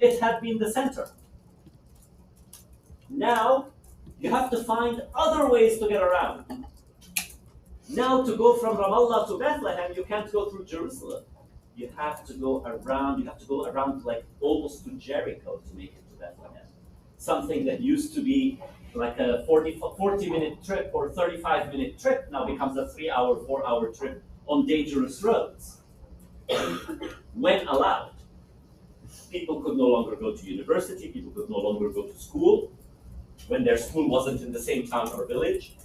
it had been the center. Now, you have to find other ways to get around. Now, to go from Ramallah to Bethlehem, you can't go through Jerusalem. You have to go around like almost to Jericho to make it to Bethlehem. Something that used to be like a 40-minute trip or 35-minute trip now becomes a 3-hour, 4-hour trip on dangerous roads. When allowed. People could no longer go to university, people could no longer go to school when their school wasn't in the same town or village.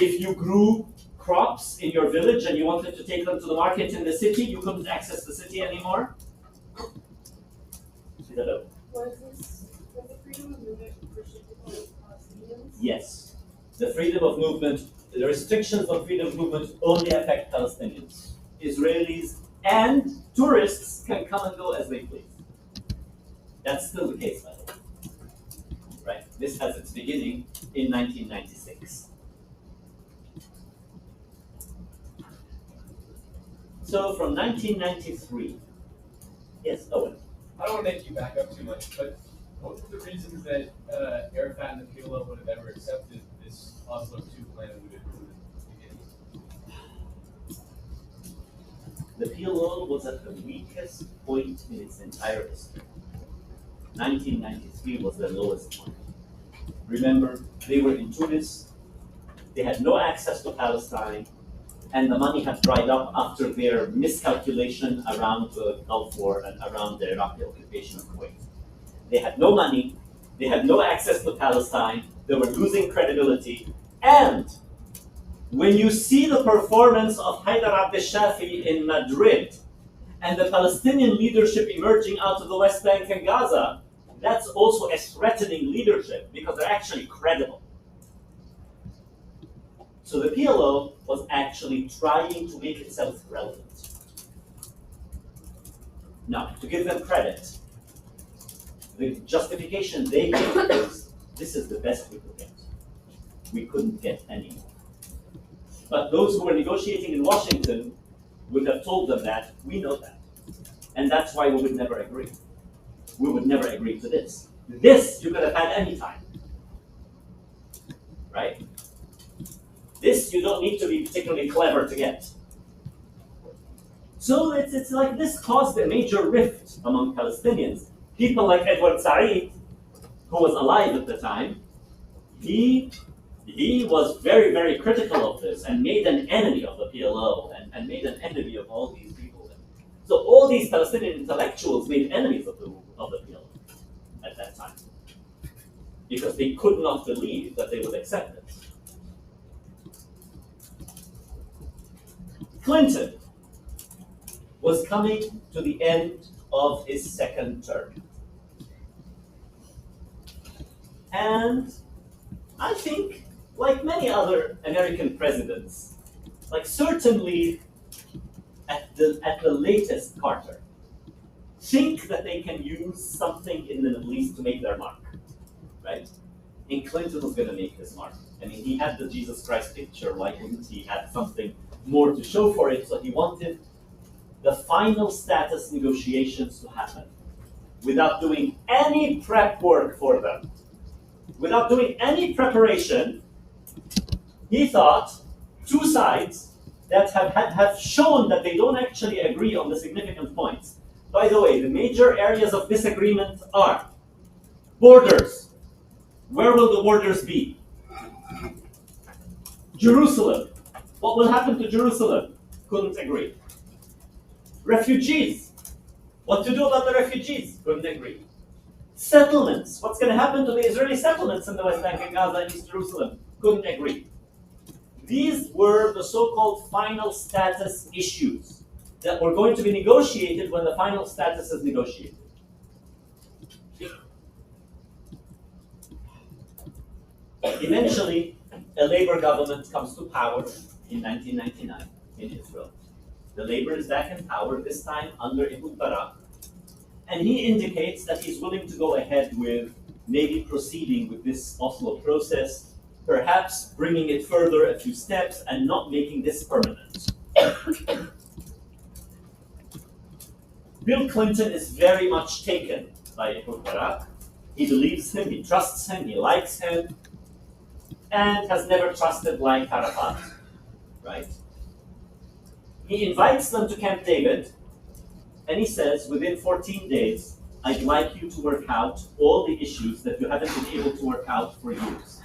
If you grew crops in your village and you wanted to take them to the market in the city, you couldn't access the city anymore. Was the freedom of movement restricted to Palestinians? Yes. The freedom of movement, the restrictions on freedom of movement only affect Palestinians. Israelis and tourists can come and go as they please. That's still the case, by the way. Right? This has its beginning in 1996. So from 1993, yes, Owen. I don't want to make you back up too much, but what were the reasons that Arafat and the PLO would have ever accepted this Oslo II plan in the beginning? The PLO was at the weakest point in its entire history. 1993 was the lowest point. Remember, they were in Tunis, they had no access to Palestine, and the money had dried up after their miscalculation around the Gulf War and around the Iraqi occupation of Kuwait. They had no money, they had no access to Palestine, they were losing credibility, and when you see the performance of Haidar al-Shafi in Madrid and the Palestinian leadership emerging out of the West Bank and Gaza, that's also a threatening leadership because they're actually credible. So the PLO was actually trying to make itself relevant. Now, to give them credit, the justification they gave is, this is the best we could get. We couldn't get any more. But those who were negotiating in Washington would have told them that, we know that. And that's why we would never agree. We would never agree to this. This you could have had any time. Right? This you don't need to be particularly clever to get. So it's like this caused a major rift among Palestinians. People like Edward Said, who was alive at the time, he was very, very critical of this and made an enemy of the PLO and made an enemy of all these people. So all these Palestinian intellectuals made enemies of the PLO at that time because they could not believe that they would accept it. Clinton was coming to the end of his second term. And I think, like many other American presidents, like certainly at the latest Carter, think that they can use something in the Middle East to make their mark, right? And Clinton was going to make his mark. I mean, he had the Jesus Christ picture, why wouldn't he have something more to show for it? So he wanted the final status negotiations to happen without doing any prep work for them. Without doing any preparation, he thought two sides that have shown that they don't actually agree on the significant points. By the way, the major areas of disagreement are borders. Where will the borders be? Jerusalem. What will happen to Jerusalem? Couldn't agree. Refugees. What to do about the refugees? Couldn't agree. Settlements. What's going to happen to the Israeli settlements in the West Bank and Gaza and East Jerusalem? Couldn't agree. These were the so-called final status issues that were going to be negotiated when the final status is negotiated. Eventually, a Labour government comes to power in 1999 in Israel. The Labour is back in power, this time under Ehud Barak, and he indicates that he's willing to go ahead with maybe proceeding with this Oslo process, perhaps bringing it further a few steps and not making this permanent. Bill Clinton is very much taken by Ehud Barak. He believes him, he trusts him, he likes him, and has never trusted like Arafat, right? He invites them to Camp David, and he says, within 14 days, I'd like you to work out all the issues that you haven't been able to work out for years.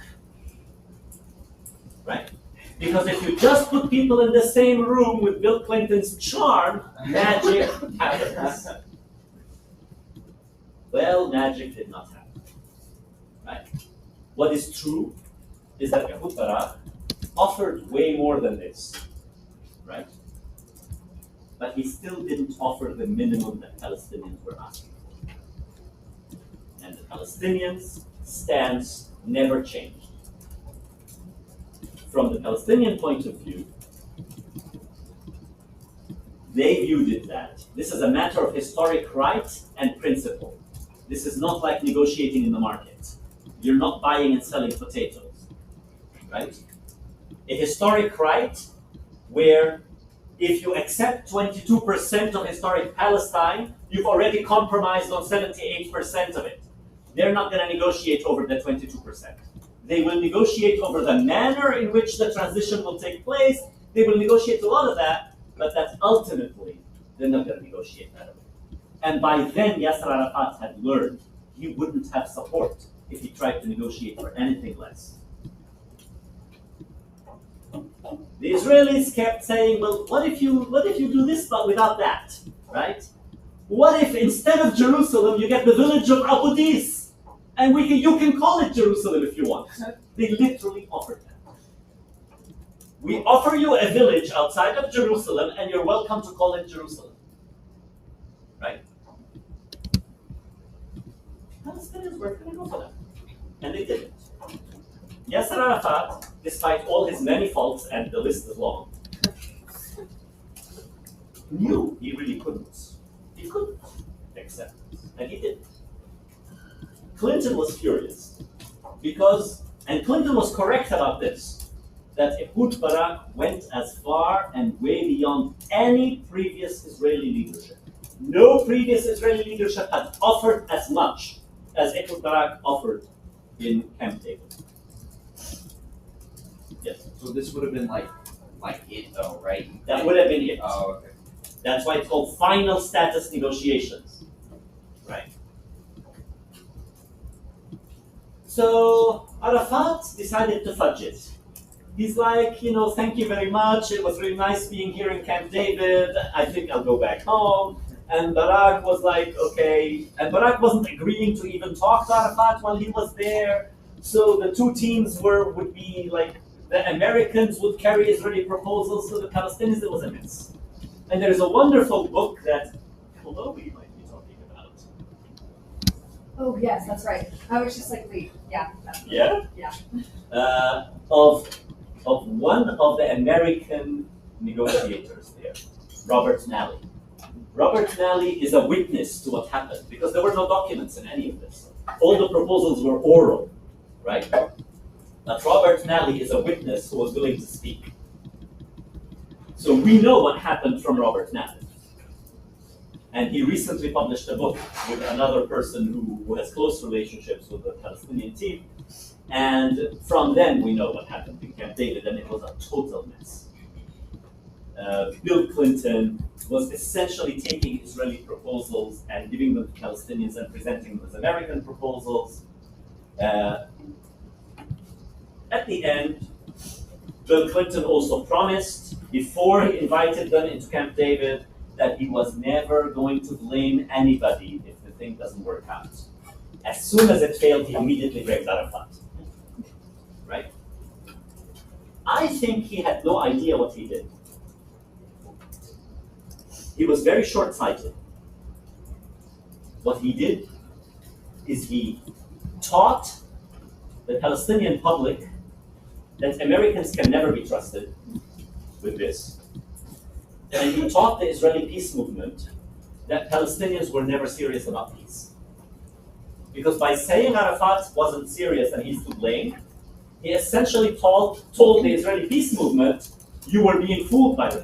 Right? Because if you just put people in the same room with Bill Clinton's charm, magic happens. Well, magic did not happen. Right? What is true is that Ehud Barak offered way more than this. Right? But he still didn't offer the minimum that Palestinians were asking for. And the Palestinians' stance never changed. From the Palestinian point of view, they viewed it that this is a matter of historic right and principle. This is not like negotiating in the market. You're not buying and selling potatoes, right? A historic right where if you accept 22% of historic Palestine, you've already compromised on 78% of it. They're not going to negotiate over the 22%. They will negotiate over the manner in which the transition will take place. They will negotiate a lot of that, but that ultimately, they're not going to negotiate that away. And by then, Yasser Arafat had learned he wouldn't have support if he tried to negotiate for anything less. The Israelis kept saying, well, what if you do this but without that, right? What if instead of Jerusalem you get the village of Abu Dis, and you can call it Jerusalem if you want. They literally offered that. We offer you a village outside of Jerusalem, and you're welcome to call it Jerusalem, right? Palestinians were going to go for that, and they didn't. Yasser Arafat, despite all his many faults, and the list is long, knew he really couldn't. He couldn't accept this, and he didn't. Clinton was furious because, and Clinton was correct about this, that Ehud Barak went as far and way beyond any previous Israeli leadership. No previous Israeli leadership had offered as much as Ehud Barak offered in Camp David. Yes. So this would have been like it though, right? That would have been it. Oh, okay. That's why it's called final status negotiations. Right. So Arafat decided to fudge it. He's like, thank you very much. It was really nice being here in Camp David. I think I'll go back home. And Barak was like, okay. And Barak wasn't agreeing to even talk to Arafat while he was there. So the two teams would be like, the Americans would carry Israeli proposals to the Palestinians. It was a mess. And there's a wonderful book that Chloe might be talking about. Oh, yes, that's right. I was just like, wait, yeah. Yeah? Yeah. Of one of the American negotiators there, Robert Nally. Robert Nally is a witness to what happened because there were no documents in any of this. All the proposals were oral, right? But Robert Nally is a witness who was willing to speak. So we know what happened from Robert Nally. And he recently published a book with another person who has close relationships with the Palestinian team. And from them, we know what happened in Camp David, and it was a total mess. Bill Clinton was essentially taking Israeli proposals and giving them to Palestinians and presenting them as American proposals. At the end, Bill Clinton also promised, before he invited them into Camp David, that he was never going to blame anybody if the thing doesn't work out. As soon as it failed, he immediately blamed Arafat. Right? I think he had no idea what he did. He was very short-sighted. What he did is he taught the Palestinian public that Americans can never be trusted with this. And he taught the Israeli peace movement that Palestinians were never serious about peace. Because by saying Arafat wasn't serious and he's to blame, he essentially told the Israeli peace movement, you were being fooled by the